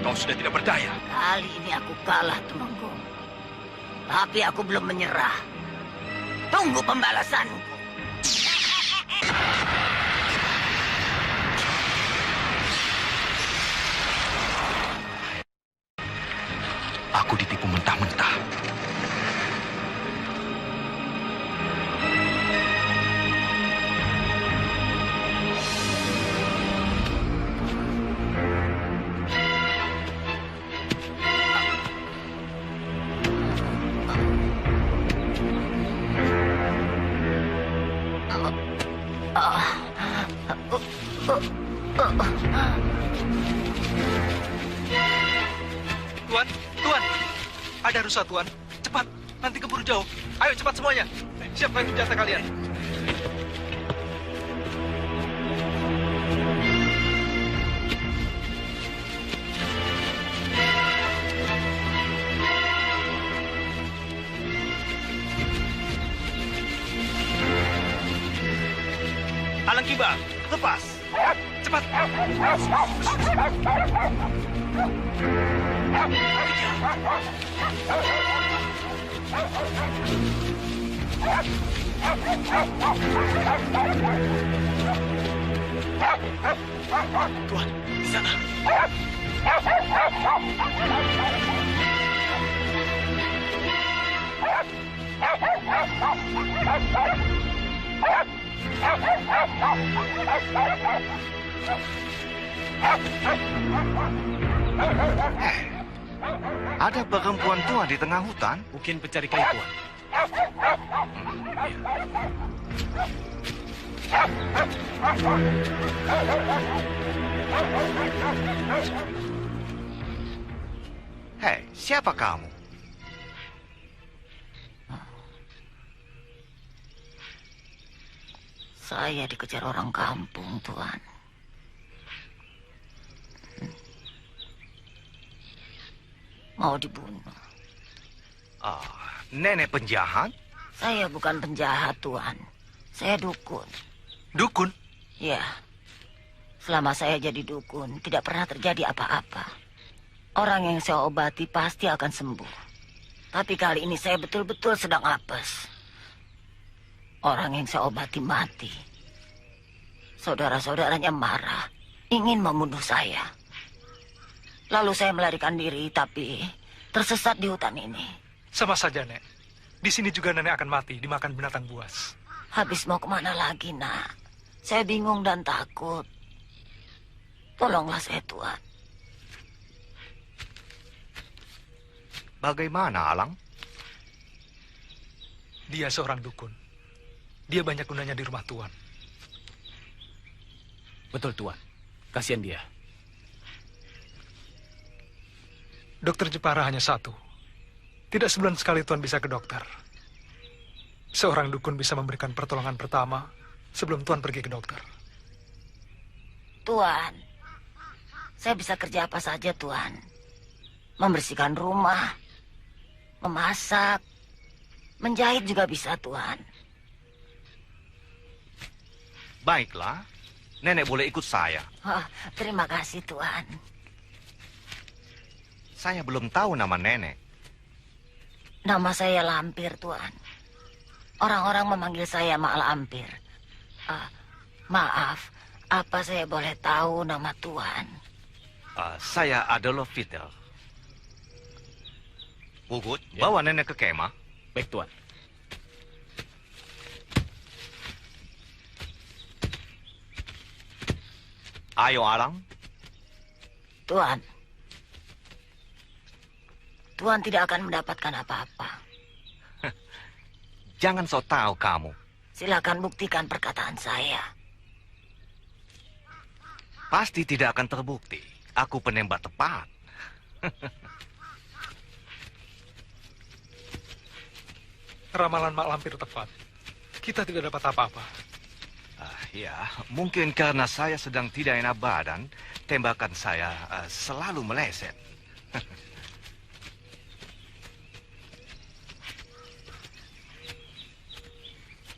Kau sudah tidak berdaya. Kali ini aku kalah, Temenggung. Tapi aku belum menyerah. Tunggu pembalasanku. Aku ditipu mentah-mentah. Tuan, ada rusa, Tuan. Cepat, nanti keburu jauh. Ayo cepat semuanya. Siapkan senjata kalian. Alang kiba, lepas. Cepat. Tuan, di sana. Ada perempuan tua di tengah hutan? Mungkin pencari kayu, Tuan. Hei, siapa kamu? Saya dikejar orang kampung, Tuan. Mau dibunuh. Nenek penjahat? Saya bukan penjahat, Tuan. Saya dukun. Dukun? Ya. Selama saya jadi dukun, tidak pernah terjadi apa-apa. Orang yang saya obati pasti akan sembuh. Tapi kali ini saya betul-betul sedang apes. Orang yang saya obati mati. Saudara-saudaranya marah, ingin membunuh saya. Lalu saya melarikan diri, tapi tersesat di hutan ini. Sama saja, Nek. Di sini juga nenek akan mati, dimakan binatang buas. Habis mau kemana lagi, Nak? Saya bingung dan takut. Tolonglah saya, Tuan. Bagaimana, Alang? Dia seorang dukun. Dia banyak gunanya di rumah Tuan. Betul, Tuan. Kasihan dia. Dokter Jepara hanya satu. Tidak sebulan sekali Tuan bisa ke dokter. Seorang dukun bisa memberikan pertolongan pertama sebelum Tuan pergi ke dokter. Tuan, saya bisa kerja apa saja, Tuan. Membersihkan rumah, memasak, menjahit juga bisa, Tuan. Baiklah, nenek boleh ikut saya. Oh, terima kasih, Tuan. Saya belum tahu nama nenek. Nama saya Lampir, Tuan. Orang-orang memanggil saya Mak Lampir. Maaf, apa saya boleh tahu nama Tuan? Saya Adolf Hitler. Pugut, Ya. bawa nenek ke kemah. Baik, Tuan. Ayo, Alang. Tuan. Tuan tidak akan mendapatkan apa-apa. Jangan sok tahu kamu. Silakan buktikan perkataan saya. Pasti tidak akan terbukti. Aku penembak tepat. Ramalan Mak Lampir tepat. Kita tidak dapat apa-apa. Ya, mungkin karena saya sedang tidak enak badan, tembakan saya selalu meleset.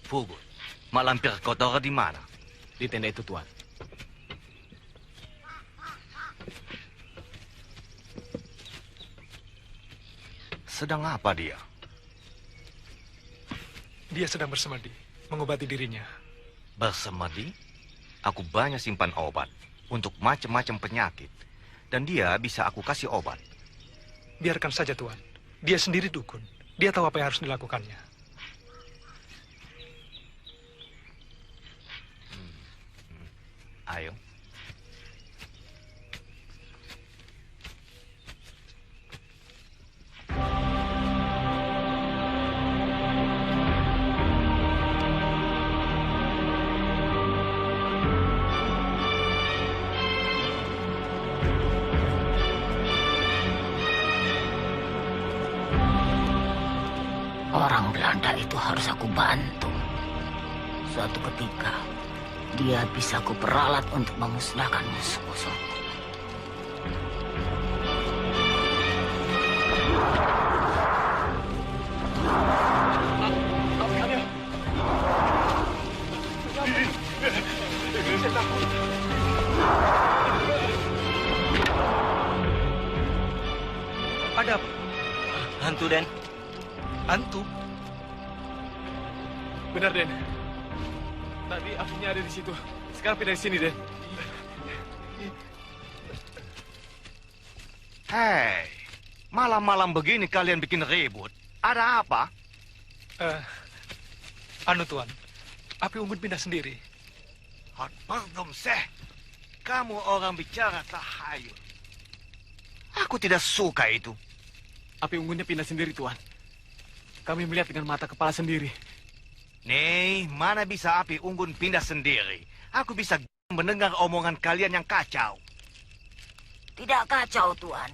Pugut, Mak Lampir kotor di mana? Di tenda itu, Tuan. Sedang apa dia? Dia sedang bersemedi, mengobati dirinya. Bersemedi? Aku banyak simpan obat untuk macam-macam penyakit. Dan dia bisa aku kasih obat. Biarkan saja, Tuan. Dia sendiri dukun. Dia tahu apa yang harus dilakukannya. Ayo. Orang Belanda itu harus aku bantu. Suatu ketika, dia bisa kuperalat untuk memusnahkan musuh-musuhku. Ada apa? Hantu, Den. Hantu? Benar, Den. Tadi apinya ada di situ. Sekarang pindah di sini, Den. Hei, malam-malam begini kalian bikin ribut. Ada apa? Tuan. Api unggun pindah sendiri. Hot pardon, seh. Kamu orang bicara tahayul. Aku tidak suka itu. Api unggunnya pindah sendiri, Tuan. Kami melihat dengan mata kepala sendiri. Nih, mana bisa api unggun pindah sendiri? Aku bisa mendengar omongan kalian yang kacau. Tidak kacau, Tuan.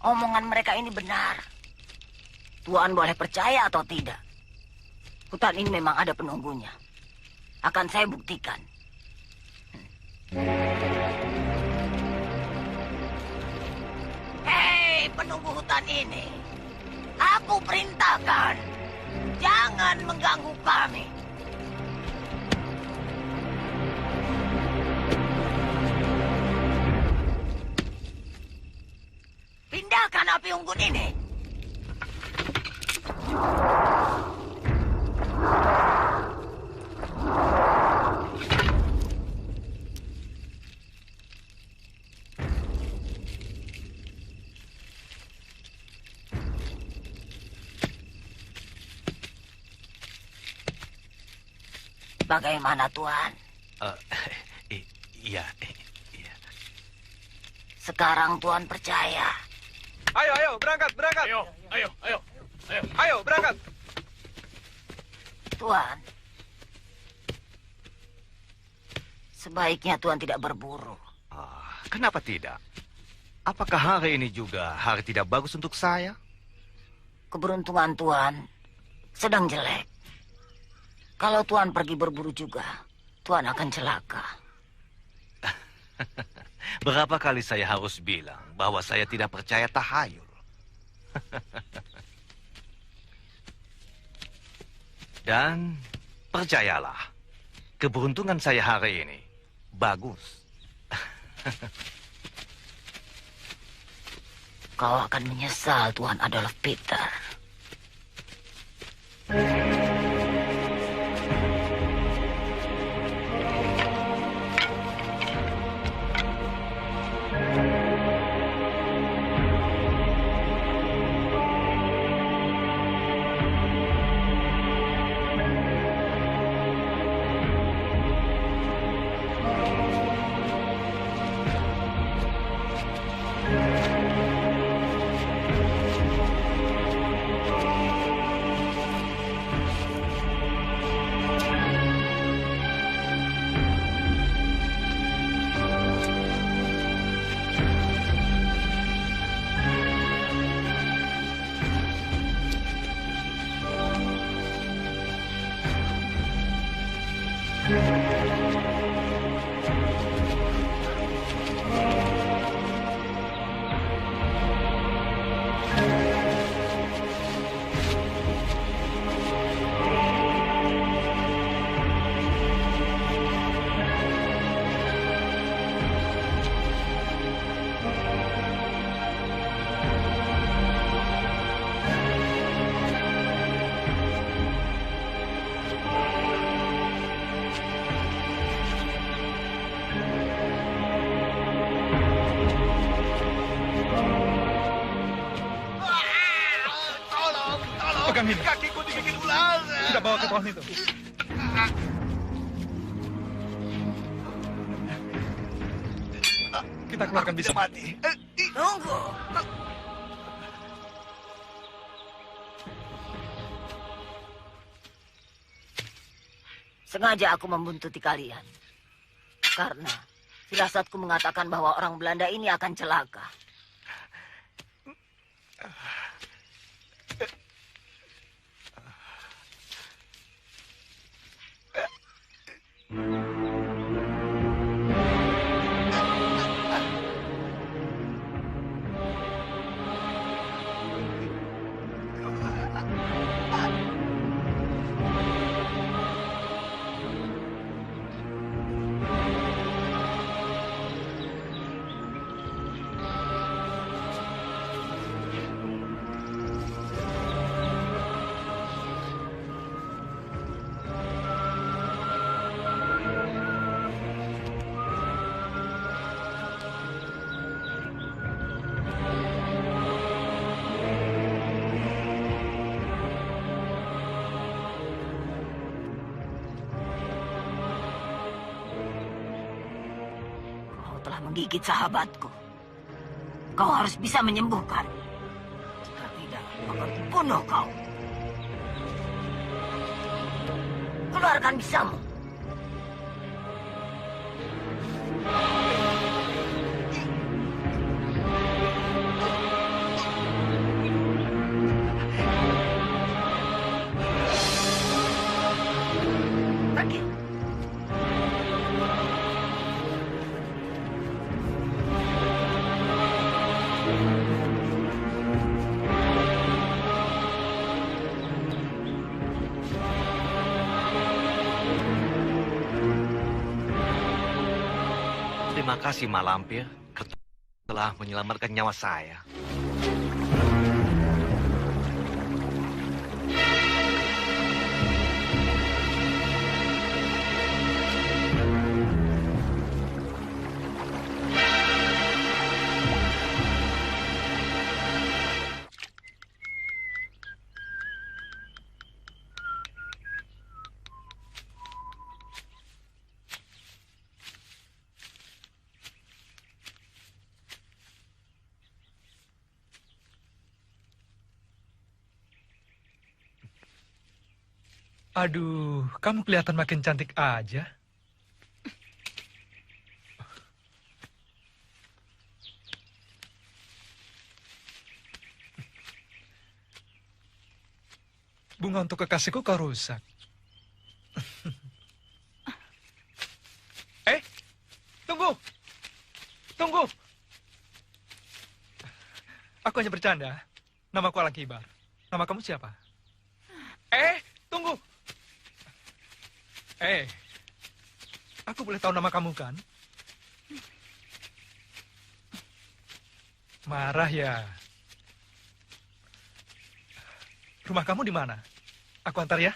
Omongan mereka ini benar. Tuan boleh percaya atau tidak. Hutan ini memang ada penunggunya. Akan saya buktikan. Hei, penunggu hutan ini. Aku perintahkan. Jangan mengganggu kami. Pindahkan api unggun ini. Bagaimana, Tuan? Iya. Sekarang Tuan percaya. Ayo, berangkat. Ayo, berangkat. Tuan, sebaiknya Tuan tidak berburu. Kenapa tidak? Apakah hari ini juga hari tidak bagus untuk saya? Keberuntungan Tuan sedang jelek. Kalau Tuan pergi berburu juga, Tuan akan celaka. Berapa kali saya harus bilang bahwa saya tidak percaya tahayul? Dan percayalah, keberuntungan saya hari ini bagus. Kau akan menyesal, Tuan Adolf Peter. kami. Kakiku dibikin ular. Kita bawa ke pohon itu. Kita keluarkan bisa. Mati. Tunggu. Sengaja aku membuntuti kalian. Karena firasatku mengatakan bahwa orang Belanda ini akan celaka. Telah menggigit sahabatku. Kau harus bisa menyembuhkan. Jika tidak, aku akan bunuh kau. Keluarkan bisamu. Pergi. Terima kasih, Mak Lampir. Kau telah menyelamatkan nyawa saya. Aduh, kamu kelihatan makin cantik aja. Bunga untuk kekasihku kau rusak. Tunggu. Tunggu. Aku hanya bercanda. Namaku Alang Kibar. Nama kamu siapa? Tunggu. Aku boleh tahu nama kamu kan? Marah ya? Rumah kamu di mana? Aku antar ya.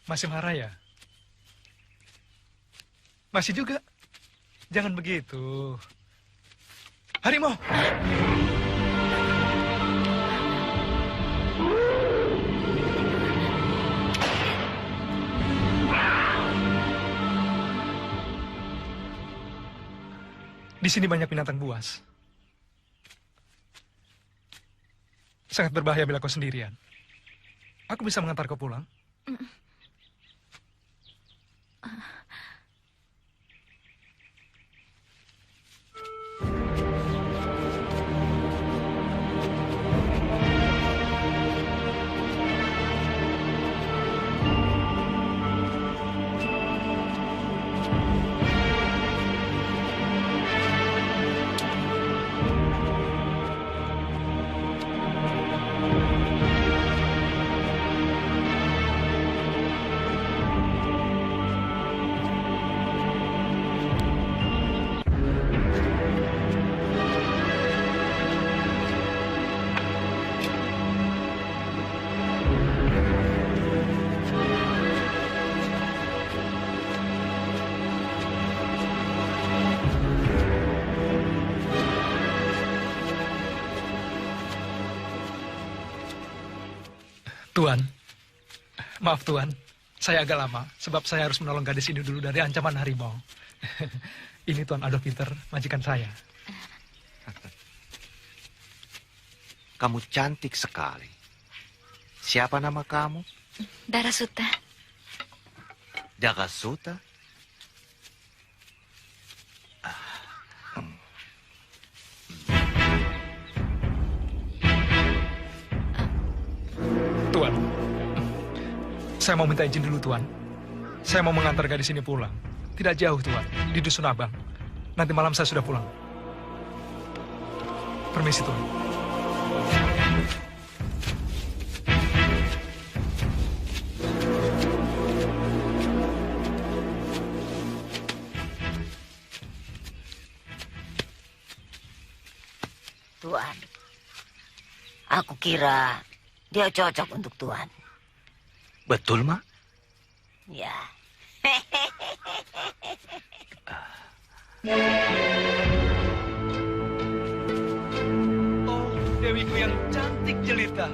Masih marah ya? Masih juga? Jangan begitu. Harimau! Di sini banyak binatang buas. Sangat berbahaya bila kau sendirian. Aku bisa mengantar kau pulang. Tuan, maaf Tuan, saya agak lama sebab saya harus menolong gadis ini dulu dari ancaman harimau. Ini Tuan Adolf Peter, majikan saya. Kamu cantik sekali. Siapa nama kamu? Darasuta. Darasuta? Tuan, saya mau minta izin dulu Tuan. Saya mau mengantar gadis ini pulang. Tidak jauh Tuan, di Dusun Abang. Nanti malam saya sudah pulang. Permisi Tuan. Tuan, aku kira dia cocok untuk Tuan. Betul, Mak? Ya. Oh, Dewiku yang cantik jelita.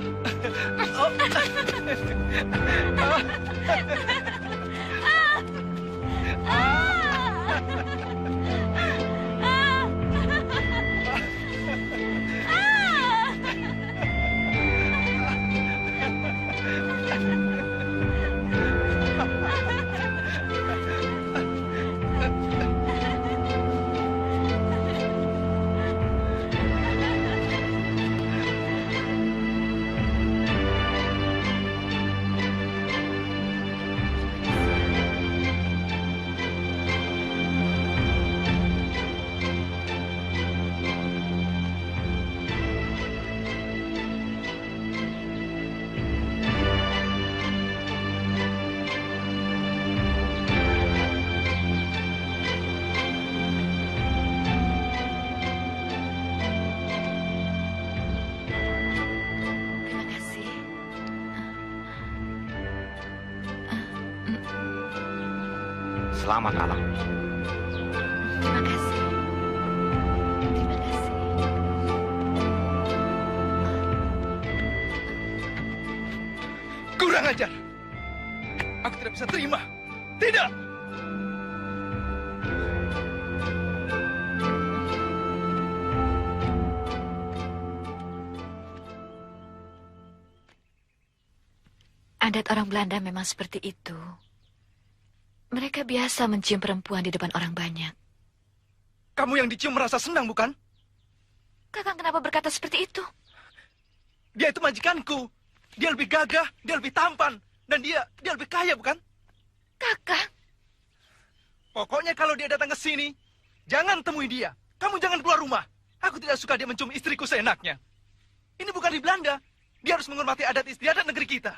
Terima kasih. Selamat malam. Terima kasih. Terima kasih. Kurang ajar. Aku tidak bisa terima. Tidak. Adat orang Belanda memang seperti itu. Mereka biasa mencium perempuan di depan orang banyak. Kamu yang dicium merasa senang, bukan? Kakang kenapa berkata seperti itu? Dia itu majikanku. Dia lebih gagah, dia lebih tampan. Dan dia lebih kaya, bukan? Kakang, Pokoknya kalau dia datang ke sini, jangan temui dia. Kamu jangan keluar rumah. Aku tidak suka dia mencium istriku seenaknya. Ini bukan di Belanda. Dia harus menghormati adat istiadat negeri kita.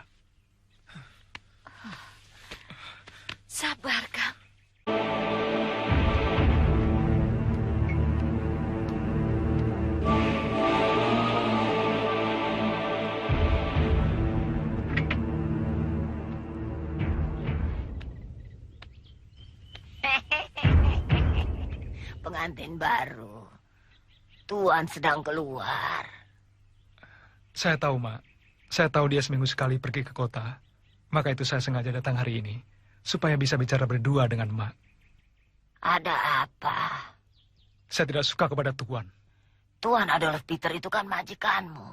sabar, Kang. Pengantin baru. Tuan sedang keluar. Saya tahu, Mak. Saya tahu dia seminggu sekali pergi ke kota. Maka itu saya sengaja datang hari ini. Supaya bisa bicara berdua dengan Mak. Ada apa? Saya tidak suka kepada Tuan. Tuan Adolf Peter itu kan majikanmu.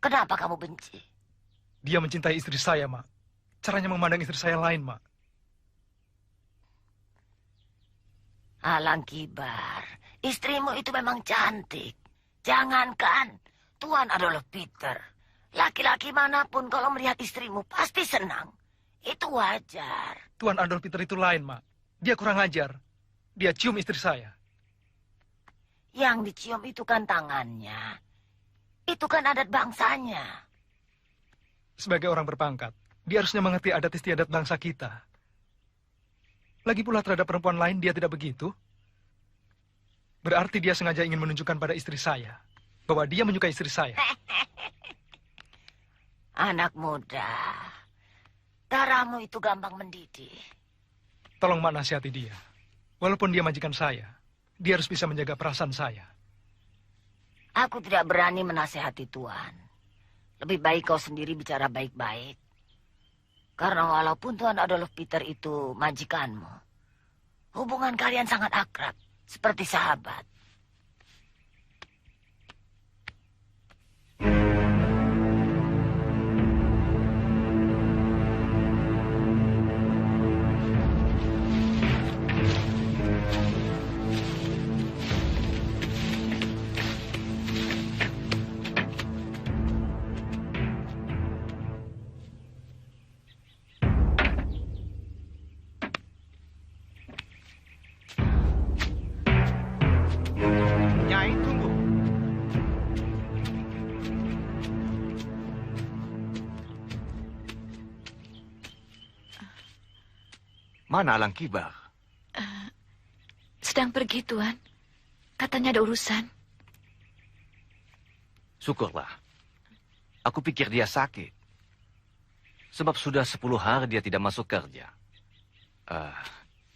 Kenapa kamu benci? Dia mencintai istri saya, Mak. Caranya memandang istri saya lain, Mak. Alang Kibar, istrimu itu memang cantik. Jangankan Tuan Adolf Peter. Laki-laki manapun kalau melihat istrimu pasti senang. Itu wajar. Tuan Adolf Peter itu lain, Mak. Dia kurang ajar. Dia cium istri saya. Yang dicium itu kan tangannya. Itu kan adat bangsanya. Sebagai orang berpangkat, dia harusnya mengerti adat istiadat bangsa kita. Lagi pula terhadap perempuan lain dia tidak begitu. Berarti dia sengaja ingin menunjukkan pada istri saya bahwa dia menyukai istri saya. Anak muda, darahmu itu gampang mendidih. Tolong Mak nasihati dia. Walaupun dia majikan saya, dia harus bisa menjaga perasaan saya. Aku tidak berani menasehati Tuan. Lebih baik kau sendiri bicara baik-baik. Karena walaupun Tuan Adolf Peter itu majikanmu, hubungan kalian sangat akrab, seperti sahabat. Nyai, tunggu. Mana Alang Kibar? Sedang pergi, Tuan. Katanya ada urusan. Syukurlah. Aku pikir dia sakit. Sebab sudah 10 hari dia tidak masuk kerja.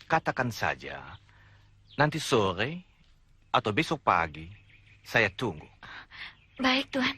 Katakan saja, nanti sore atau besok pagi, saya tunggu. Baik, Tuan.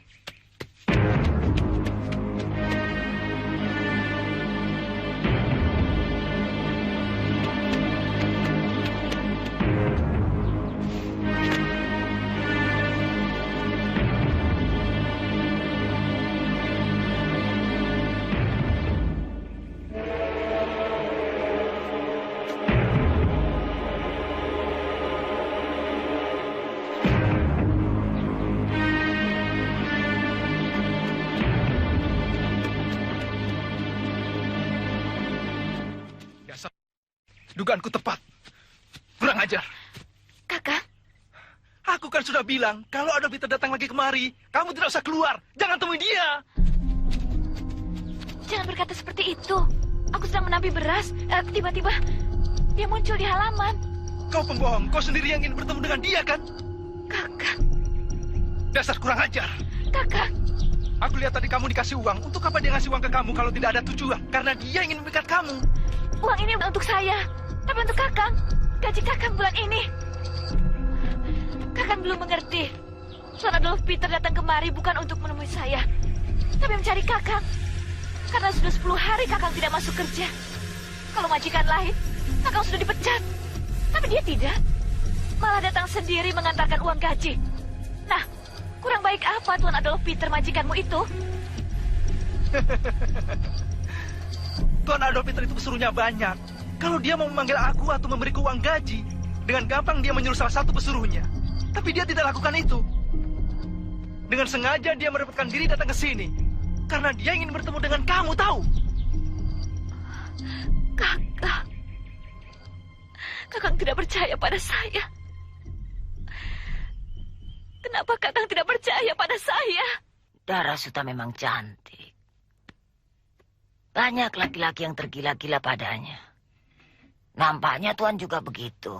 Dugaanku tepat. Kurang ajar. Kakak, Aku kan sudah bilang, kalau Adolf Peter datang lagi kemari, kamu tidak usah keluar. Jangan temui dia. jangan berkata seperti itu. Aku sedang menampi beras. Tiba-tiba dia muncul di halaman. Kau pembohong. Kau sendiri yang ingin bertemu dengan dia, kan? Kakak, Dasar kurang ajar. kakak. Aku lihat tadi kamu dikasih uang. Untuk apa dia ngasih uang ke kamu kalau tidak ada tujuan? Karena dia ingin memikat kamu. Uang ini untuk saya. Tapi untuk kakak, gaji kakak bulan ini. Kakak belum mengerti. Tuan Adolf Peter datang kemari bukan untuk menemui saya, tapi mencari kakak. Karena sudah 10 hari kakak tidak masuk kerja. Kalau majikan lain, kakak sudah dipecat. Tapi dia tidak. Malah datang sendiri mengantarkan uang gaji. Nah, kurang baik apa Tuan Adolf Peter majikanmu itu? Tuan Adolf Peter itu pesuruhnya banyak. Kalau dia mau memanggil aku atau memberiku uang gaji, dengan gampang dia menyuruh salah satu pesuruhnya. Tapi dia tidak lakukan itu. Dengan sengaja dia merepotkan diri datang ke sini. Karena dia ingin bertemu dengan kamu, tahu? Kakak. Kakak tidak percaya pada saya. Kenapa kakak tidak percaya pada saya? Darasuta memang cantik. Banyak laki-laki yang tergila-gila padanya. Nampaknya Tuan juga begitu.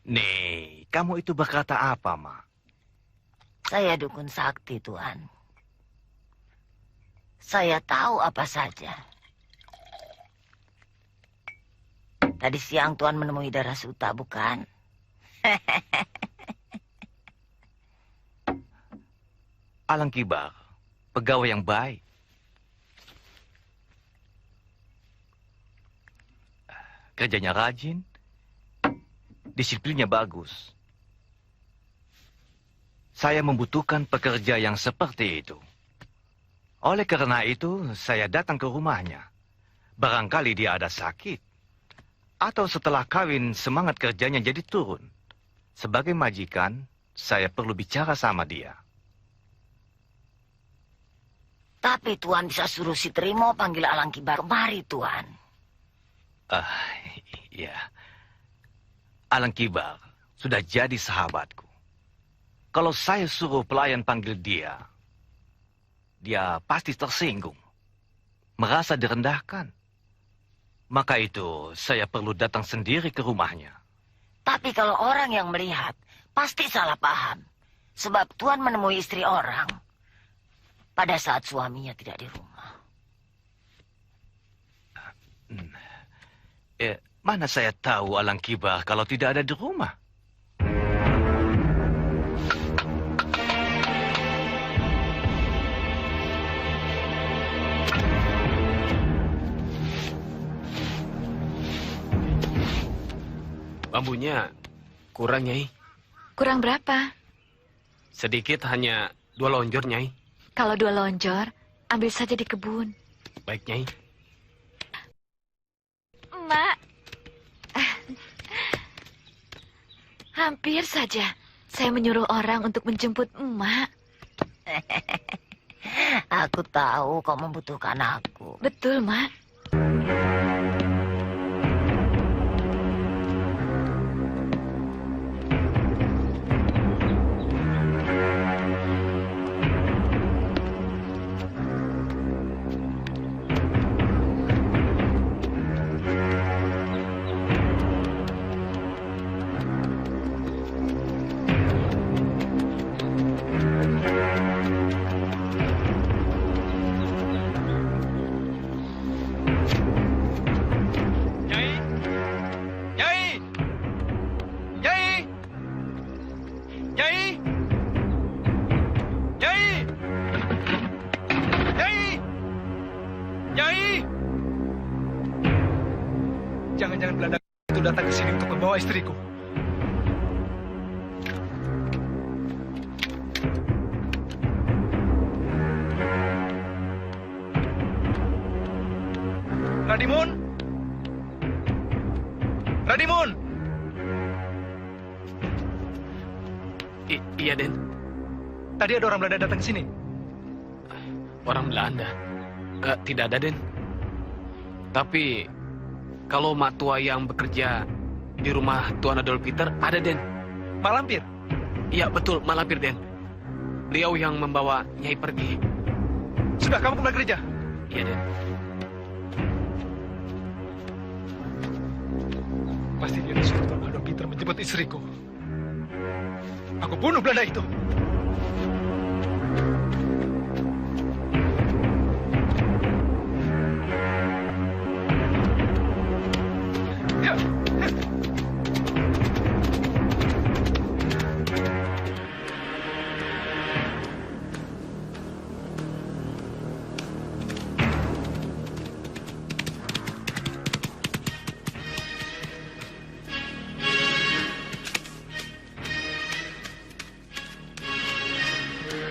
Nih, kamu itu berkata apa, Ma? Saya dukun sakti, Tuan. Saya tahu apa saja. Tadi siang Tuan menemui Darasuta, bukan? Alang Kibar, pegawai yang baik. Kerjanya rajin, disiplinnya bagus. Saya membutuhkan pekerja yang seperti itu. Oleh karena itu, saya datang ke rumahnya. Barangkali dia ada sakit. Atau setelah kawin, semangat kerjanya jadi turun. Sebagai majikan, saya perlu bicara sama dia. Tapi Tuan bisa suruh si Trimo panggil Alang Kibar kemari, Tuan. Iya. Alang Kibar sudah jadi sahabatku. Kalau saya suruh pelayan panggil dia, dia pasti tersinggung. Merasa direndahkan. Maka itu saya perlu datang sendiri ke rumahnya. Tapi kalau orang yang melihat, pasti salah paham. Sebab Tuan menemui istri orang pada saat suaminya tidak di rumah. Mana saya tahu Alang Kibar kalau tidak ada di rumah? Bambunya kurang, Nyai. Kurang berapa? Sedikit, hanya 2 lonjor, Nyai. Kalau 2 lonjor, ambil saja di kebun. Baik, Nyai. Mak. Hampir saja saya menyuruh orang untuk menjemput emak. Aku tahu kau membutuhkan aku. Betul, Mak. Nyai! Nyai! Nyai! Nyai! Nyai! Nyai! Nyai! Jangan-jangan Belanda itu datang ke sini untuk membawa istriku. Radimun! Radimun! Iya, Den. Tadi ada orang Belanda datang ke sini. Orang Belanda. Tidak ada, Den. Tapi kalau mak tua yang bekerja di rumah Tuan Adolf Peter ada, Den. Mak Lampir. Iya, betul, Mak Lampir, Den. Beliau yang membawa Nyai pergi. Sudah kamu kembali kerja. Iya, Den. Pasti dia disuruh Tuan Adolf Peter menjemput istriku. Aku bunuh Belanda itu. Ya.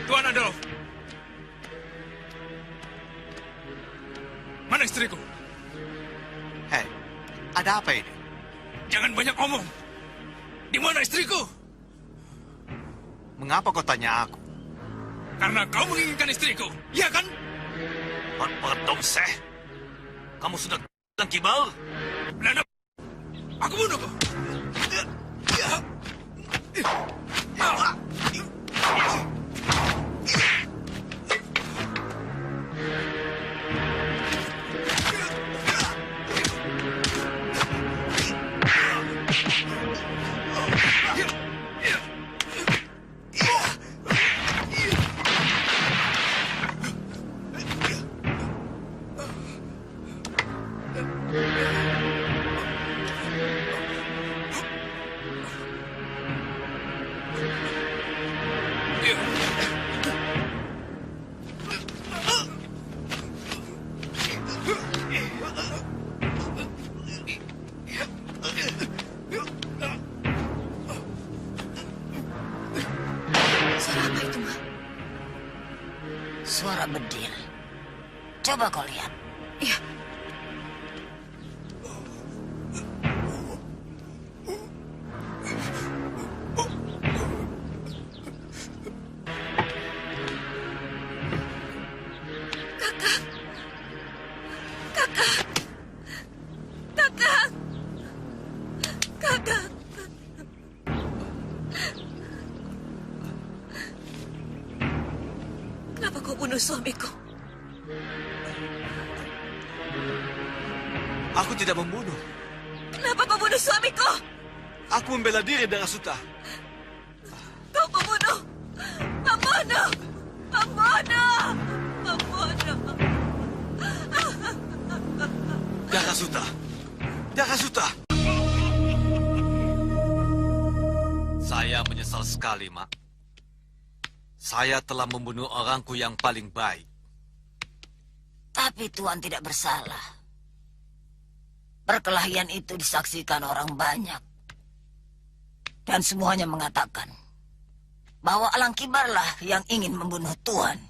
Tuan Adolf. Mana istriku? Hei, ada apa ini? Jangan banyak omong. Di mana istriku? Mengapa kau tanya aku? Karena kau menginginkan istriku, iya kan? Pardon, Seh. Kamu sudah bilang kibal? Belanda, aku bunuh kau. Suara apa itu, Mak? Suara bedil. Coba kau lihat. Iya. Kenapa kau bunuh suamiku? Aku tidak membunuh. Kenapa kau bunuh suamiku? Aku membela diri, Darasuta. Kau pembunuh! Pembunuh! Pembunuh! Pembunuh! Darasuta. Darasuta. Saya menyesal sekali, Mak. Saya telah membunuh orangku yang paling baik. Tapi Tuan tidak bersalah. Perkelahian itu disaksikan orang banyak. Dan semuanya mengatakan bahwa Alang Kibarlah yang ingin membunuh Tuan.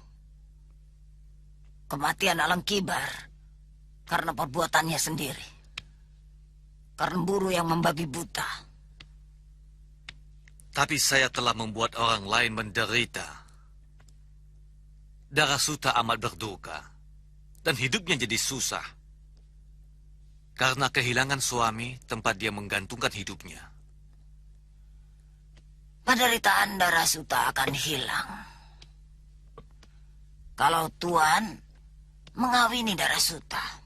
Kematian Alang Kibar karena perbuatannya sendiri. Karena buru yang membabi buta. Tapi saya telah membuat orang lain menderita. Darasuta amat berduka. Dan hidupnya jadi susah. Karena kehilangan suami tempat dia menggantungkan hidupnya. Penderitaan Darasuta akan hilang. Kalau Tuan mengawini Darasuta.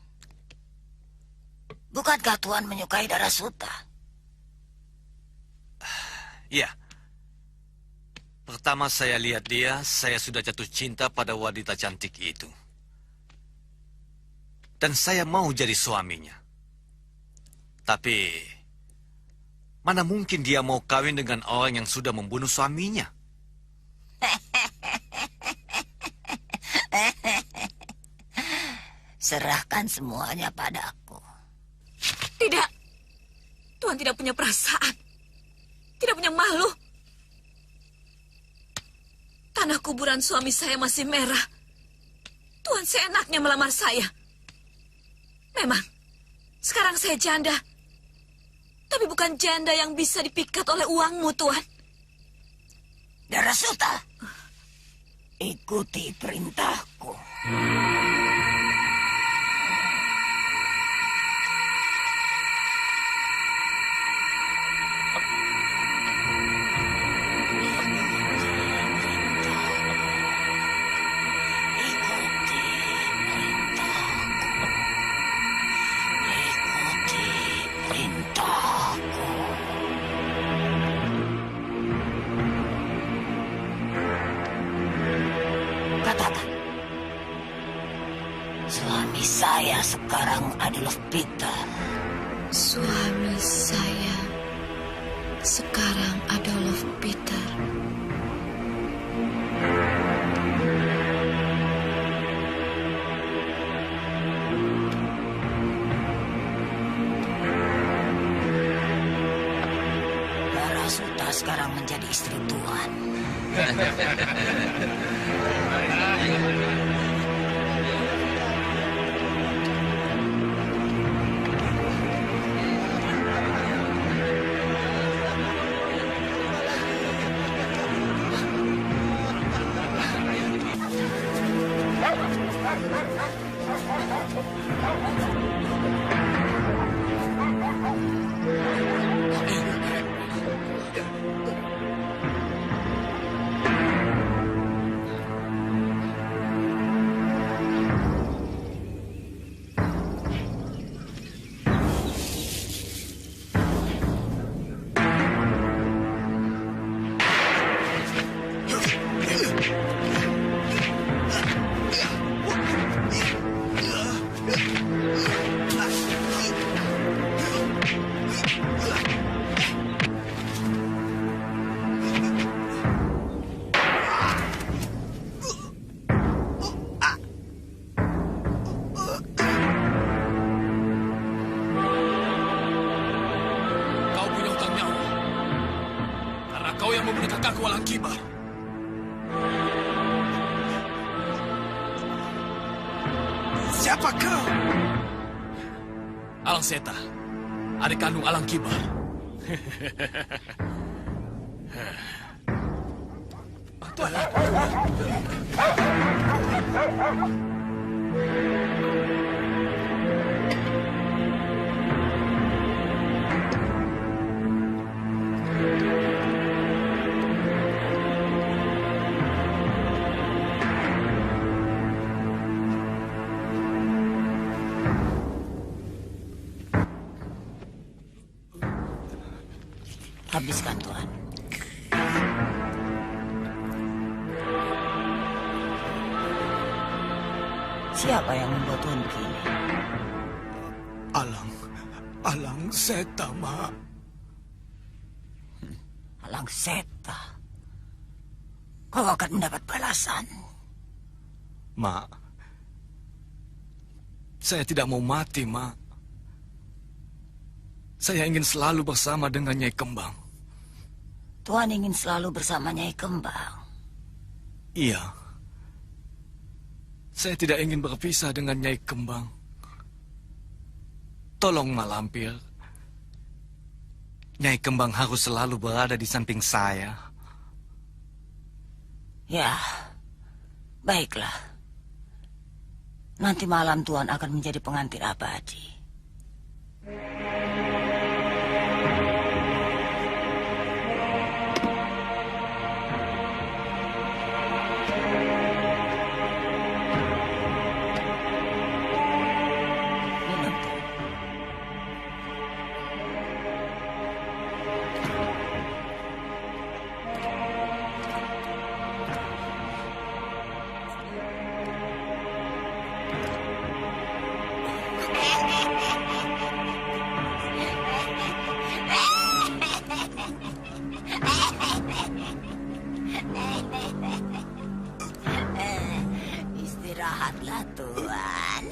Bukankah Tuan menyukai Darasuta? Ya. Pertama saya lihat dia, saya sudah jatuh cinta pada wanita cantik itu. Dan saya mau jadi suaminya. Tapi, mana mungkin dia mau kawin dengan orang yang sudah membunuh suaminya? Serahkan semuanya padaku. Tidak. Tuhan tidak punya perasaan. Tidak punya malu. Tanah kuburan suami saya masih merah. Tuhan seenaknya melamar saya. Memang, sekarang saya janda. Tapi bukan janda yang bisa dipikat oleh uangmu, Tuhan. Darasuta, ikuti perintahku. Katakan, suami saya sekarang adalah Peter. Suami saya sekarang Adolf Peter. Darasuta sekarang menjadi istri Tuan. Kau yang membunuh kakakku Alang Kibar. Siapa kau? Alang Seta, adik kandung Alang Kibar. Habiskan, Tuan. Siapa yang membuat Tuan begini? Alang Seta, Mak. Alang Seta. Kau akan mendapat balasan. Mak, saya tidak mau mati, Mak. Saya ingin selalu bersama dengan Nyai Kembang. Tuan ingin selalu bersama Nyai Kembang. Iya. Saya tidak ingin berpisah dengan Nyai Kembang. Tolong Malampir. Nyai Kembang harus selalu berada di samping saya. Ya, baiklah. Nanti malam Tuan akan menjadi pengantin abadi. Minum, Tuan. Istirahatlah, Tuan.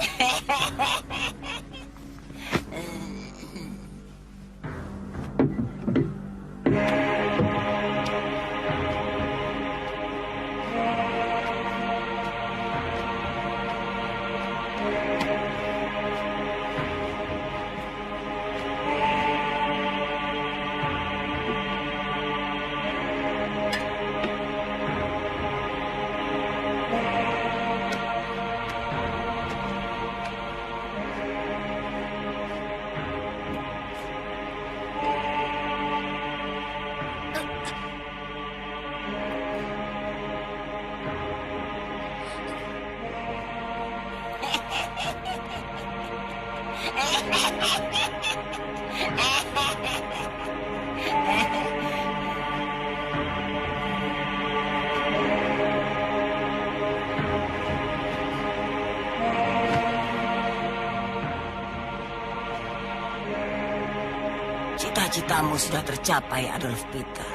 Cita-citamu sudah tercapai, Adolf Peter.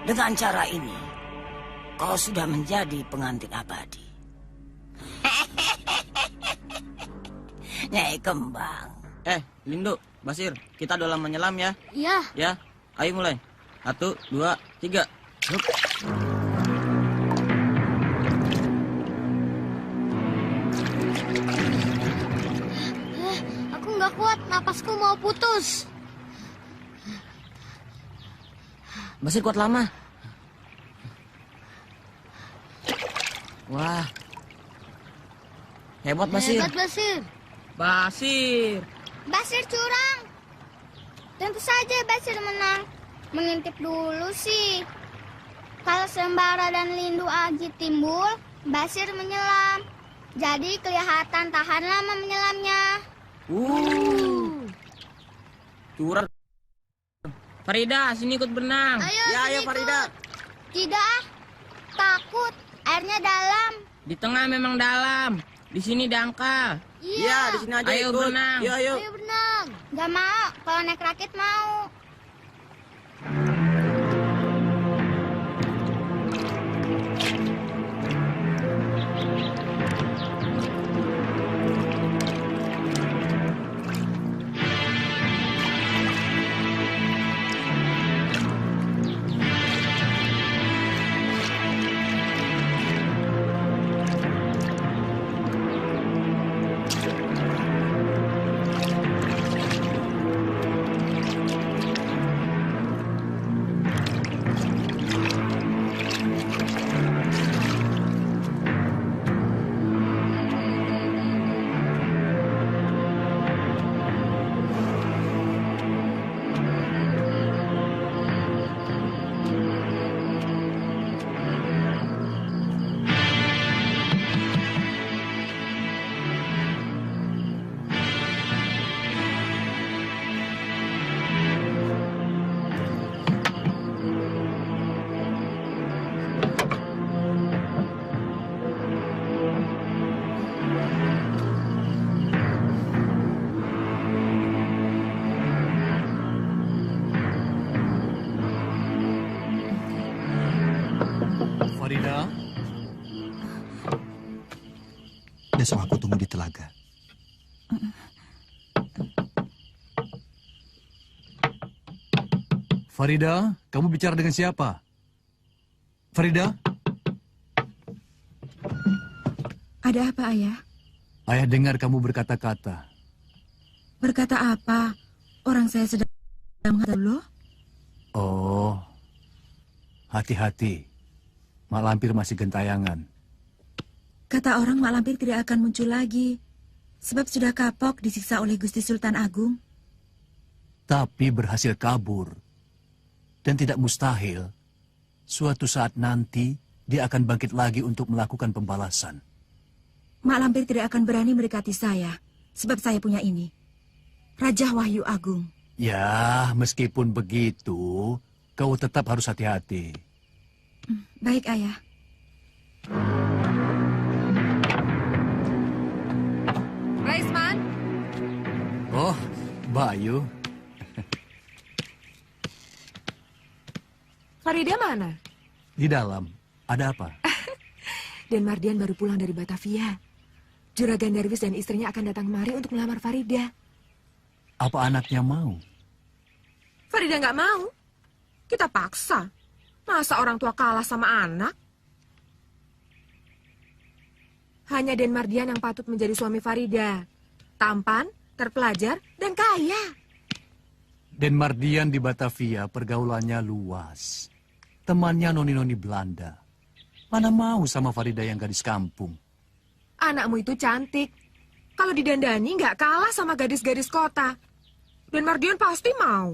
Dengan cara ini, kau sudah menjadi pengantin abadi. Nyai Kembang. Lindo, Basir, kita dalam menyelam ya. Iya. Ya, ayo mulai. 1, 2, 3. Hup. Aku nggak kuat, napasku mau putus. Basir kuat lama. Wah. Hebat Basir. Hebat, Basir. Basir. Basir curang. Tentu saja Basir menang. Mengintip dulu sih. Kalau Sembara dan Lindu Aji timbul, Basir menyelam. Jadi kelihatan tahan lama menyelamnya. Curang. Farida, sini ikut berenang. Ayo, ya, sini ayo Farida. Tidak ah. Takut. Airnya dalam. Di tengah memang dalam. Di sini dangkal. Iya. Di sini aja Ayo ikut. berenang. Ayo, ayo. Ayo berenang. Gak mau. Kalau naik rakit mau. Farida, Besok aku tunggu di telaga. Farida, kamu bicara dengan siapa? Farida? Ada apa, Ayah? Ayah dengar kamu berkata-kata. Berkata apa? Orang saya sedang menghadap loh. Oh, hati-hati. Mak Lampir masih gentayangan. Kata orang Mak Lampir tidak akan muncul lagi. Sebab sudah kapok disiksa oleh Gusti Sultan Agung. Tapi berhasil kabur. Dan tidak mustahil, suatu saat nanti dia akan bangkit lagi untuk melakukan pembalasan. Mak Lampir tidak akan berani mendekati saya. Sebab saya punya ini. Raja Wahyu Agung. Ya, meskipun begitu, kau tetap harus hati-hati. Baik, Ayah. Raisman? Oh, Bayu. Farida mana? Di dalam. Ada apa? Dan Mardian baru pulang dari Batavia. Juragan Darwis dan istrinya akan datang kemari untuk melamar Farida. Apa anaknya mau? Farida nggak mau. Kita paksa. Masa orang tua kalah sama anak? Hanya Den Mardian yang patut menjadi suami Farida. Tampan, terpelajar, dan kaya. Den Mardian di Batavia pergaulannya luas. Temannya noni-noni Belanda. Mana mau sama Farida yang gadis kampung? Anakmu itu cantik. Kalau didandani nggak kalah sama gadis-gadis kota. Den Mardian pasti mau.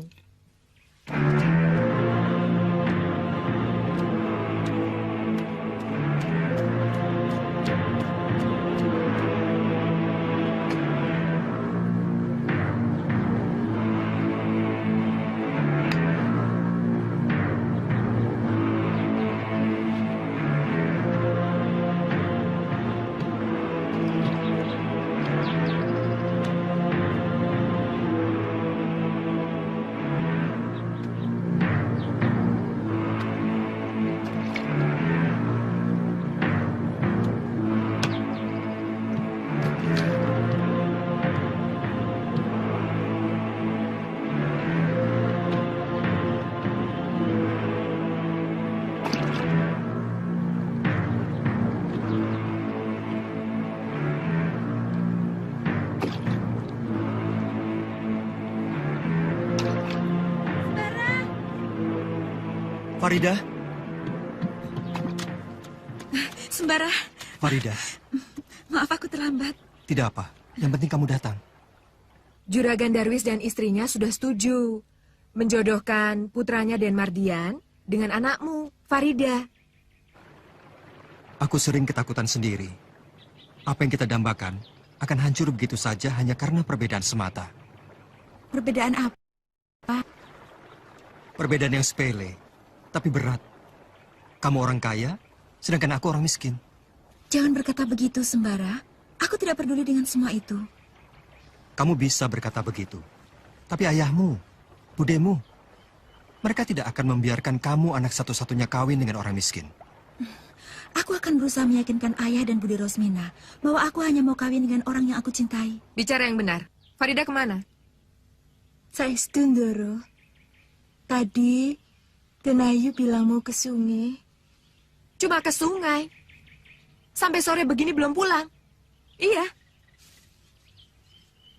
Farida? Sembara. Farida. Maaf aku terlambat. Tidak apa. Yang penting kamu datang. Juragan Darwis dan istrinya sudah setuju menjodohkan putranya Den Mardian dengan anakmu, Farida. Aku sering ketakutan sendiri. Apa yang kita dambakan akan hancur begitu saja hanya karena perbedaan semata. Perbedaan apa? Perbedaan yang sepele, tapi berat. Kamu orang kaya, sedangkan aku orang miskin. Jangan berkata begitu, Sembara. Aku tidak peduli dengan semua itu. Kamu bisa berkata begitu. Tapi ayahmu, budemu, mereka tidak akan membiarkan kamu anak satu-satunya kawin dengan orang miskin. Aku akan berusaha meyakinkan ayah dan Bude Rosmina bahwa aku hanya mau kawin dengan orang yang aku cintai. Bicara yang benar. Farida kemana? Saestu, Ndoro. Tadi, Tenayu bilang mau ke sungai. Cuma ke sungai. Sampai sore begini belum pulang. Iya.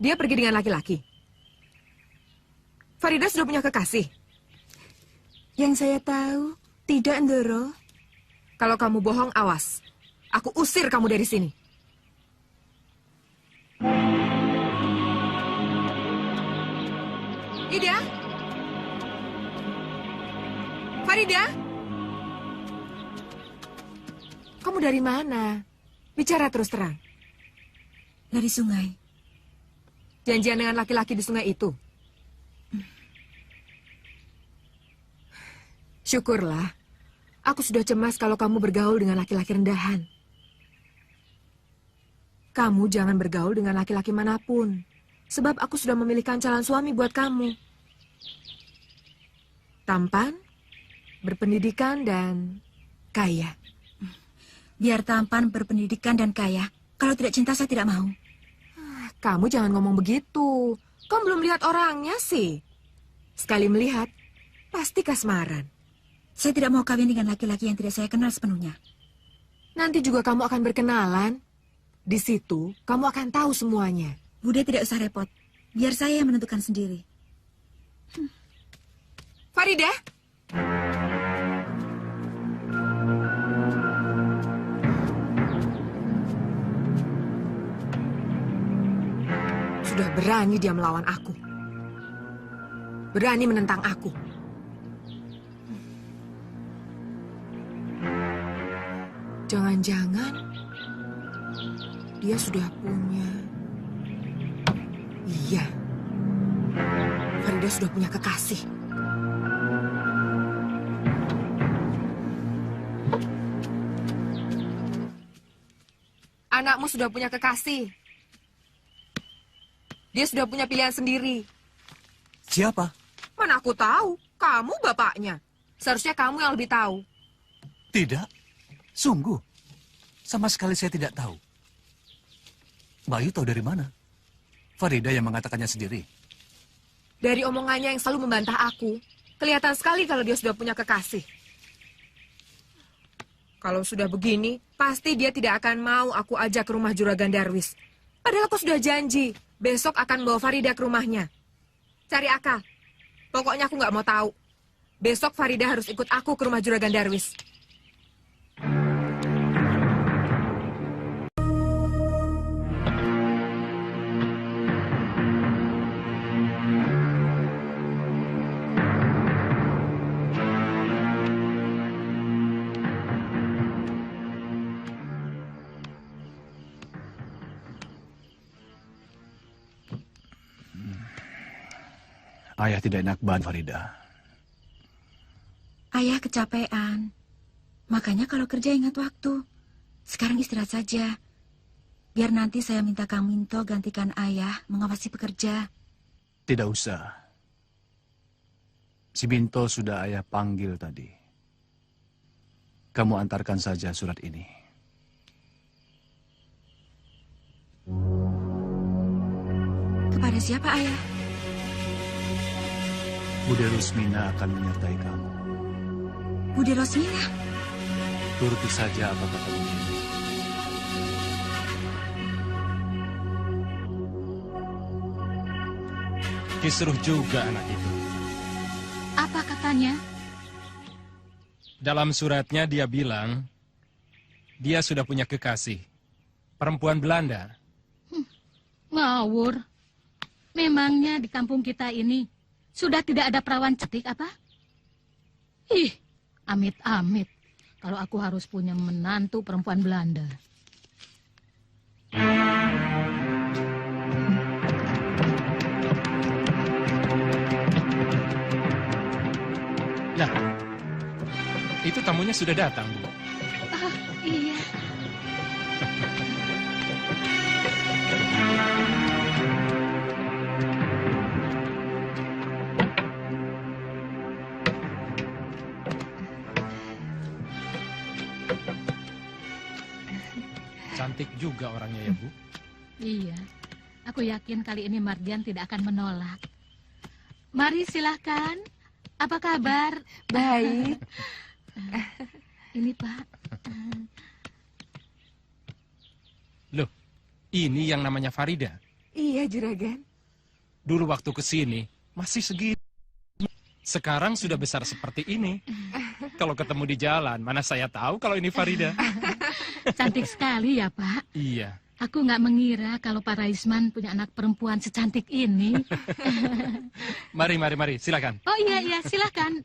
Dia pergi dengan laki-laki. Farida sudah punya kekasih. Yang saya tahu, tidak, Ndoro. Kalau kamu bohong, awas. Aku usir kamu dari sini. Ida? Farida? Kamu dari mana? Bicara terus terang. Dari sungai. Janjian dengan laki-laki di sungai itu? Syukurlah. Aku sudah cemas kalau kamu bergaul dengan laki-laki rendahan. Kamu jangan bergaul dengan laki-laki manapun. Sebab aku sudah memilihkan calon suami buat kamu. Tampan, berpendidikan, dan kaya. Biar tampan, berpendidikan, dan kaya. Kalau tidak cinta, saya tidak mau. Kamu jangan ngomong begitu. Kamu belum lihat orangnya sih. Sekali melihat, Pasti kasmaran. Saya tidak mau kawin dengan laki-laki yang tidak saya kenal sepenuhnya. Nanti juga kamu akan berkenalan. Di situ, kamu akan tahu semuanya. Bude tidak usah repot. Biar saya yang menentukan sendiri. Farida? Sudah berani dia melawan aku. Berani menentang aku. Jangan-jangan dia sudah punya... Iya, Farida sudah punya kekasih. Anakmu sudah punya kekasih. Dia sudah punya pilihan sendiri. Siapa? Mana aku tahu? Kamu bapaknya. Seharusnya kamu yang lebih tahu. Tidak. Sungguh. Sama sekali saya tidak tahu. Bayu tahu dari mana? Farida yang mengatakannya sendiri. Dari omongannya yang selalu membantah aku, kelihatan sekali kalau dia sudah punya kekasih. Kalau sudah begini, pasti dia tidak akan mau aku ajak ke rumah Juragan Darwis. Padahal aku sudah janji, besok akan bawa Farida ke rumahnya. Cari akal. Pokoknya aku nggak mau tahu. Besok Farida harus ikut aku ke rumah Juragan Darwis. Ayah tidak enak badan, Farida. Ayah kecapean. Makanya kalau kerja ingat waktu. Sekarang istirahat saja. Biar nanti saya minta Kang Minto gantikan ayah mengawasi pekerja. Tidak usah. Si Binto sudah ayah panggil tadi. Kamu antarkan saja surat ini. Kepada siapa ayah? Bude Rusmina akan menyertai kamu. Bude Rosmina? Turuti saja apa kata Bude. Kisruh juga anak itu. Apa katanya? Dalam suratnya dia bilang, dia sudah punya kekasih. Perempuan Belanda. Ngawur. Memangnya di kampung kita ini sudah tidak ada perawan cantik apa? Ih, amit-amit. Kalau aku harus punya menantu perempuan Belanda. Nah, itu tamunya sudah datang, Bu. Ah, iya. Cantik juga orangnya ya, Bu. Iya, aku yakin kali ini Mardian tidak akan menolak. Mari silahkan. Apa kabar? Baik. Ini Pak. Loh, ini yang namanya Farida. Iya, Juragan. Dulu waktu kesini masih segini. Sekarang sudah besar seperti ini. Kalau ketemu di jalan, mana saya tahu kalau ini Farida. Cantik sekali ya, Pak. Iya. Aku nggak mengira kalau Pak Raisman punya anak perempuan secantik ini. Mari, silakan. Oh iya, silakan.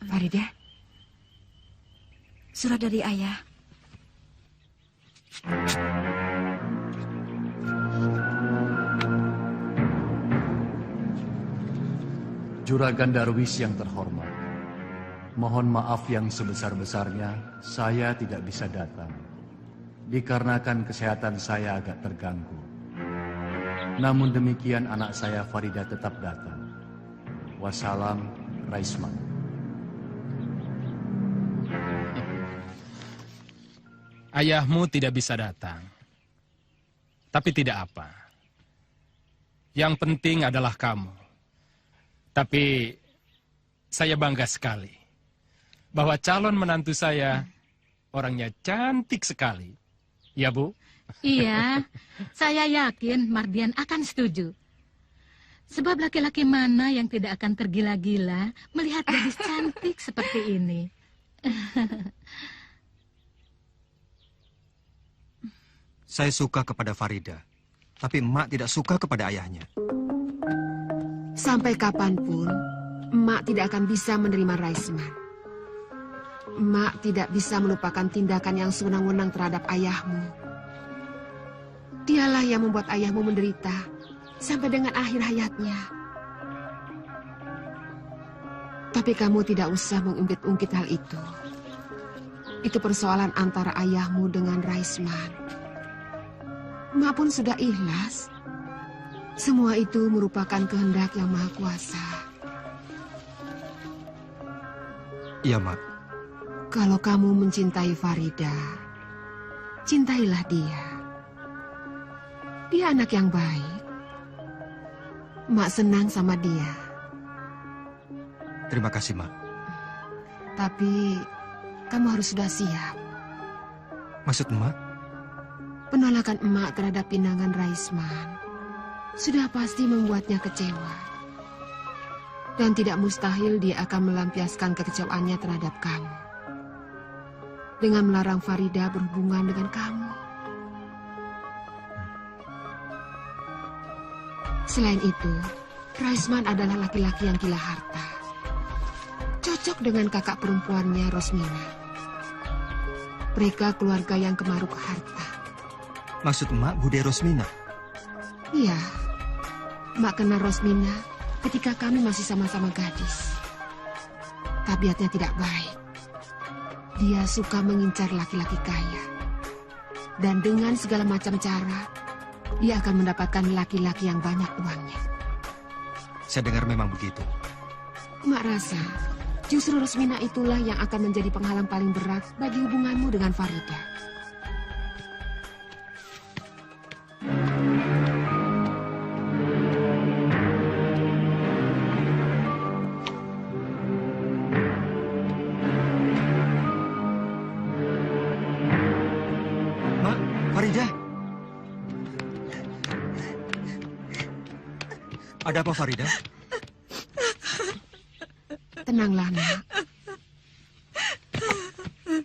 Farida. Surat dari ayah. Juragan Darwis yang terhormat. Mohon maaf yang sebesar-besarnya, saya tidak bisa datang. Dikarenakan kesehatan saya agak terganggu. Namun demikian anak saya Farida tetap datang. Wassalam, Raisman. Ayahmu tidak bisa datang. Tapi tidak apa. Yang penting adalah kamu. Tapi saya bangga sekali bahwa calon menantu saya orangnya cantik sekali. Ya, Bu? Iya, saya yakin Mardian akan setuju. Sebab laki-laki mana yang tidak akan tergila-gila melihat gadis cantik seperti ini. Saya suka kepada Farida, tapi emak tidak suka kepada ayahnya. Sampai kapanpun, emak tidak akan bisa menerima Raisman. Emak tidak bisa melupakan tindakan yang sewenang-wenang terhadap ayahmu. Dialah yang membuat ayahmu menderita sampai dengan akhir hayatnya. Tapi kamu tidak usah mengungkit-ungkit hal itu. Itu persoalan antara ayahmu dengan Raisman. Emak pun sudah ikhlas. Semua itu merupakan kehendak yang maha kuasa. Iya, Mak. Kalau kamu mencintai Farida, cintailah dia. Dia anak yang baik. Mak senang sama dia. Terima kasih, Mak. Tapi kamu harus sudah siap. Maksud emak? Penolakan emak terhadap pinangan Raisman sudah pasti membuatnya kecewa. Dan tidak mustahil dia akan melampiaskan kekecewaannya terhadap kamu dengan melarang Farida berhubungan dengan kamu. Selain itu, Raisman adalah laki-laki yang gila harta. Cocok dengan kakak perempuannya, Rosmina. Mereka keluarga yang kemaruk harta. Maksud emak Bude Rosmina? Iya, emak kenal Rosmina ketika kami masih sama-sama gadis. Tabiatnya tidak baik. Dia suka mengincar laki-laki kaya. Dan dengan segala macam cara, dia akan mendapatkan laki-laki yang banyak uangnya. Saya dengar memang begitu. Emak rasa, justru Rosmina itulah yang akan menjadi penghalang paling berat bagi hubunganmu dengan Farida. Farida? Ada apa, Farida? Tenanglah, Nak.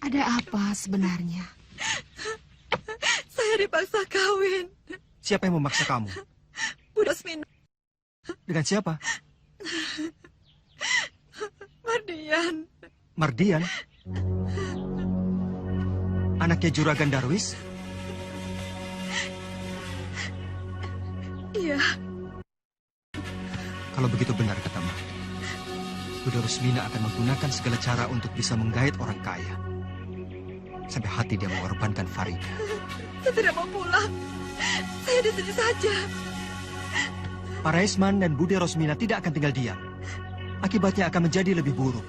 Ada apa sebenarnya? Saya dipaksa kawin. Siapa yang memaksa kamu? Bu Rosmina. Dengan siapa? Mardian. Mardian? Anaknya Juragan Darwis? Iya. Kalau begitu benar kata Mak. Bude Rosmina akan menggunakan segala cara untuk bisa menggait orang kaya. Sampai hati dia mengorbankan Farida. Saya tidak mau pulang. Saya di sini saja. Pak Raisman dan Bude Rosmina tidak akan tinggal diam. Akibatnya akan menjadi lebih buruk.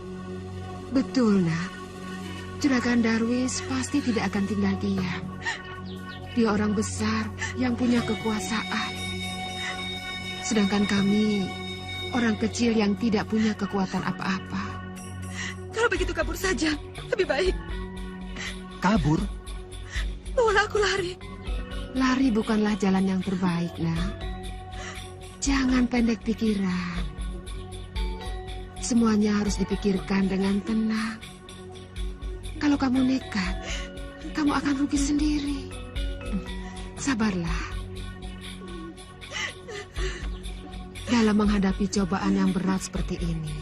Betul, Nak. Juragan Darwis pasti tidak akan tinggal diam. Dia orang besar yang punya kekuasaan. Sedangkan kami, orang kecil yang tidak punya kekuatan apa-apa. Kalau begitu kabur saja, lebih baik. Kabur? Bawalah aku lari. Lari bukanlah jalan yang terbaik, Nak. Jangan pendek pikiran. Semuanya harus dipikirkan dengan tenang. Kalau kamu nekat, kamu akan rugi sendiri. Sabarlah. Dalam menghadapi cobaan yang berat seperti ini,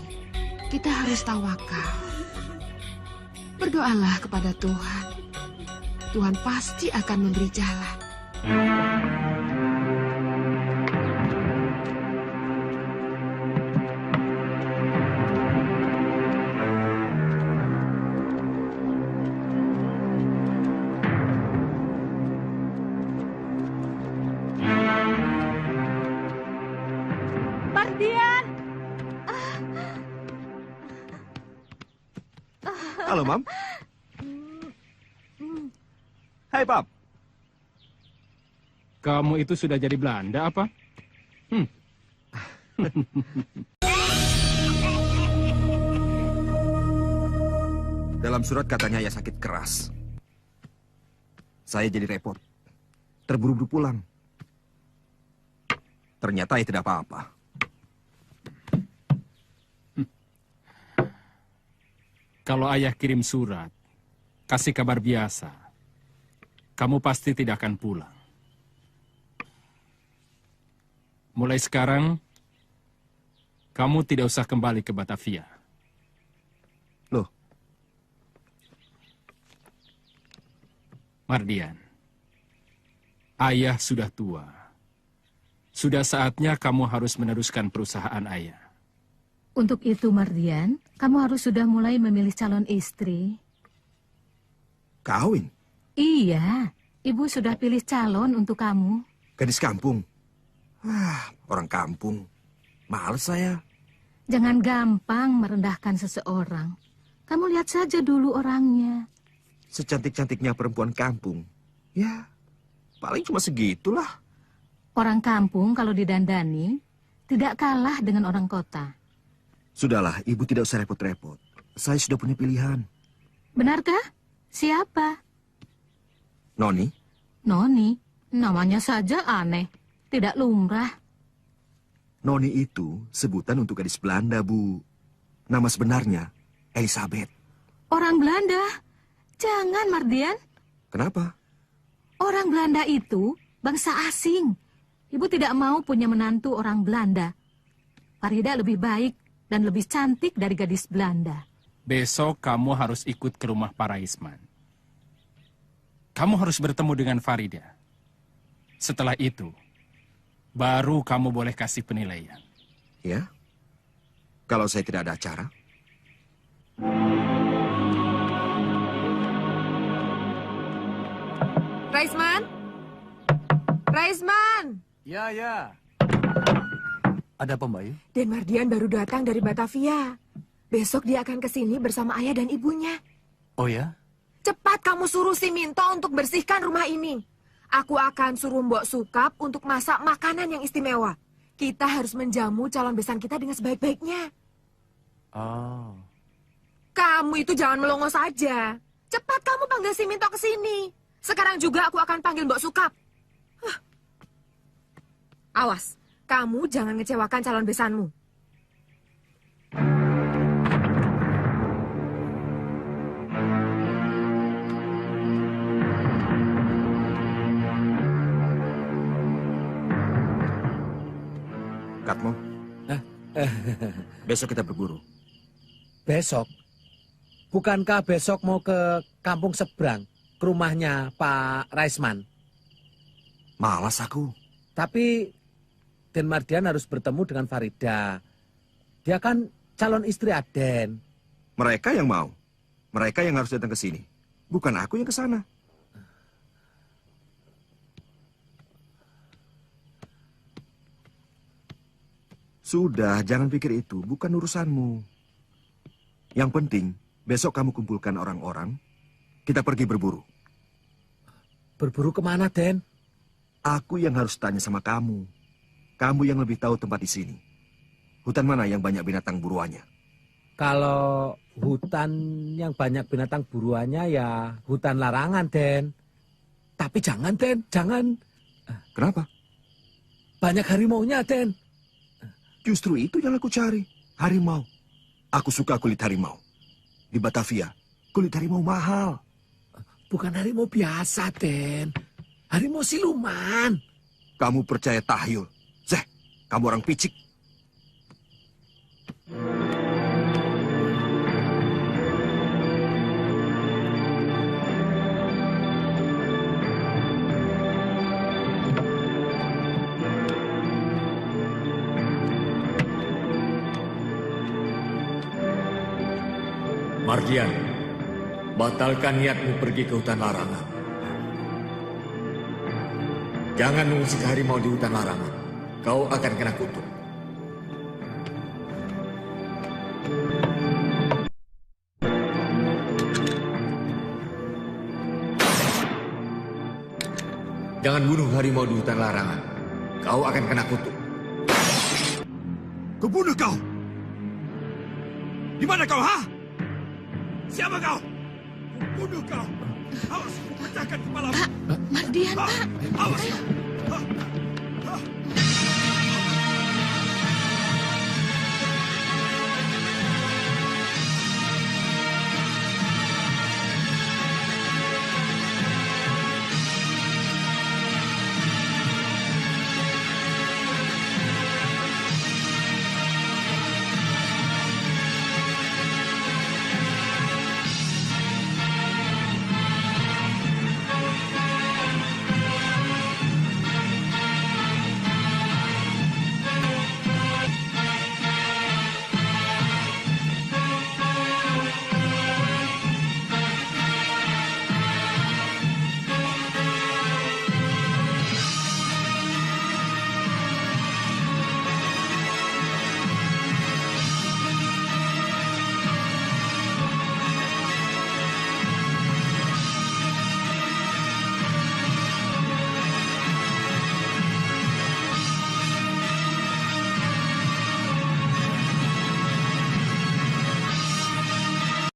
kita harus tawakal. Berdoalah kepada Tuhan. Tuhan pasti akan memberi jalan. Mardian. Halo, Mam. Hai, Pap. Kamu itu sudah jadi Belanda apa? Dalam surat katanya ayah sakit keras. Saya jadi repot. Terburu-buru pulang. Ternyata ayah tidak apa-apa. Kalau ayah kirim surat, kasih kabar biasa, kamu pasti tidak akan pulang. Mulai sekarang, kamu tidak usah kembali ke Batavia. Loh? Mardian, ayah sudah tua. Sudah saatnya kamu harus meneruskan perusahaan ayah. Untuk itu, Mardian, kamu harus sudah mulai memilih calon istri. Kawin? Iya, ibu sudah pilih calon untuk kamu. Gadis kampung? Orang kampung. Males saya. Jangan gampang merendahkan seseorang. Kamu lihat saja dulu orangnya. Secantik-cantiknya perempuan kampung. Ya, paling cuma segitulah. Orang kampung kalau didandani, tidak kalah dengan orang kota. Sudahlah, ibu tidak usah repot-repot. Saya sudah punya pilihan. Benarkah? Siapa? Noni? Noni? Namanya saja aneh. Tidak lumrah. Noni itu sebutan untuk gadis Belanda, Bu. Nama sebenarnya Elizabeth. Orang Belanda? Jangan, Mardian. Kenapa? Orang Belanda itu bangsa asing. Ibu tidak mau punya menantu orang Belanda. Farida lebih baik dan lebih cantik dari gadis Belanda. Besok kamu harus ikut ke rumah Pak Raisman. Kamu harus bertemu dengan Farida. Setelah itu, baru kamu boleh kasih penilaian. Ya? Kalau saya tidak ada acara? Raisman? Raisman! Ya, ya. Ada apa, Mbak Yu? Den Mardian baru datang dari Batavia. Besok dia akan ke sini bersama ayah dan ibunya. Oh ya? Cepat kamu suruh si Minto untuk bersihkan rumah ini. Aku akan suruh Mbok Sukap untuk masak makanan yang istimewa. Kita harus menjamu calon besan kita dengan sebaik-baiknya. Oh. Kamu itu jangan melongo saja. Cepat kamu panggil si Minto ke sini. Sekarang juga aku akan panggil Mbok Sukap. Awas, kamu jangan ngecewakan calon besanmu. Katmo, besok kita berburu. Besok? Bukankah besok mau ke kampung seberang, ke rumahnya Pak Raisman? Malas aku. Tapi Den Mardian harus bertemu dengan Farida. Dia kan calon istri Aden. Mereka yang mau. Mereka yang harus datang ke sini. Bukan aku yang ke sana. Sudah, jangan pikir itu. Bukan urusanmu. Yang penting, besok kamu kumpulkan orang-orang. Kita pergi berburu. Berburu kemana, Den? Aku yang harus tanya sama kamu. Kamu yang lebih tahu tempat di sini. Hutan mana yang banyak binatang buruannya? Kalau hutan yang banyak binatang buruannya ya hutan larangan, Den. Tapi jangan, Den. Jangan. Kenapa? Banyak harimaunya, Den. Justru itu yang aku cari. Harimau. Aku suka kulit harimau. Di Batavia, kulit harimau mahal. Bukan harimau biasa, Den. Harimau siluman. Kamu percaya tahyul. Zeh, kamu orang picik. Mardian, batalkan niatmu pergi ke hutan larangan. Jangan mengusik harimau di hutan larangan. Kau akan kena kutuk. Jangan bunuh harimau di hutan larangan. Kau akan kena kutuk. Kubunuh kau! Di mana kau, ha? Siapa kau? Kubunuh kau! Awas, pecahkan kepalamu! Pak, Mardian, Pak! Awas!